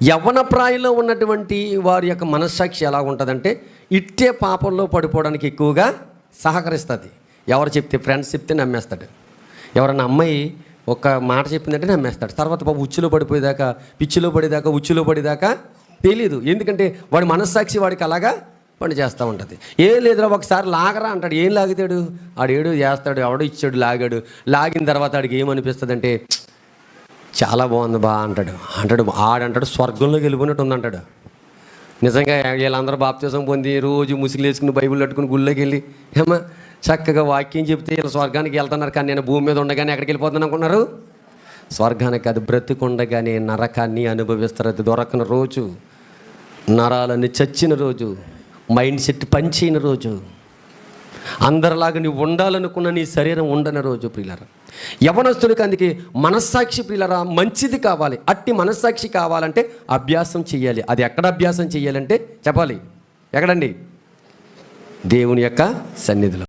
యవ్వన ప్రాయంలో ఉన్నటువంటి వారి యొక్క మనస్సాక్షి ఎలా ఉంటుందంటే ఇట్టే పాపంలో పడిపోవడానికి ఎక్కువగా సహకరిస్తుంది. ఎవరు చెప్తే, ఫ్రెండ్స్ చెప్తే నమ్మేస్తాడు. ఎవరన్నా అమ్మాయి ఒక మాట చెప్పిందంటే నమ్మేస్తాడు. తర్వాత పాపం ఉచ్చులో పడిపోయేదాకా, పిచ్చిలో పడేదాకా, ఉచ్చులో పడేదాకా తెలీదు. ఎందుకంటే వాడి మనస్సాక్షి వాడికి అలాగా పని చేస్తూ ఉంటుంది. ఏం లేదురా ఒకసారి లాగరా అంటాడు. ఏం లాగుతాడు? ఆడేడు చేస్తాడు, ఎవడో ఇచ్చాడు, లాగాడు. లాగిన తర్వాత ఆడికి ఏమనిపిస్తుంది అంటే చాలా బాగుంది బా అంటాడు. ఆడంటాడు స్వర్గంలోకి వెళ్ళిపోయినట్టు ఉందంటాడు. నిజంగా వీళ్ళందరూ బాప్తిసం పొంది రోజు ముసుగులు వేసుకుని బైబిల్ పట్టుకుని గుళ్ళోకి వెళ్ళి ఏమా చక్కగా వాక్యం చెప్తే వీళ్ళు స్వర్గానికి వెళ్తున్నారు. కానీ నేను భూమి మీద ఉండగానే ఎక్కడికి వెళ్ళిపోతాను అనుకున్నారు? స్వర్గానికి అది బ్రతికుండగానే నరకాన్ని అనుభవిస్తారు. అది దొరకని రోజు, నరాలన్నీ చచ్చిన రోజు, మైండ్ సెట్ పనిచేయని రోజు, అందరిలాగా నీవు ఉండాలనుకున్న నీ శరీరం ఉండని రోజు ప్రియులారా. యవనస్తుడికి అందుకే మనస్సాక్షి ప్రియులారా మంచిది కావాలి. అట్టి మనస్సాక్షి కావాలంటే అభ్యాసం చేయాలి. అది ఎక్కడ అభ్యాసం చేయాలంటే చెప్పాలి, ఎక్కడండి? దేవుని యొక్క సన్నిధిలో.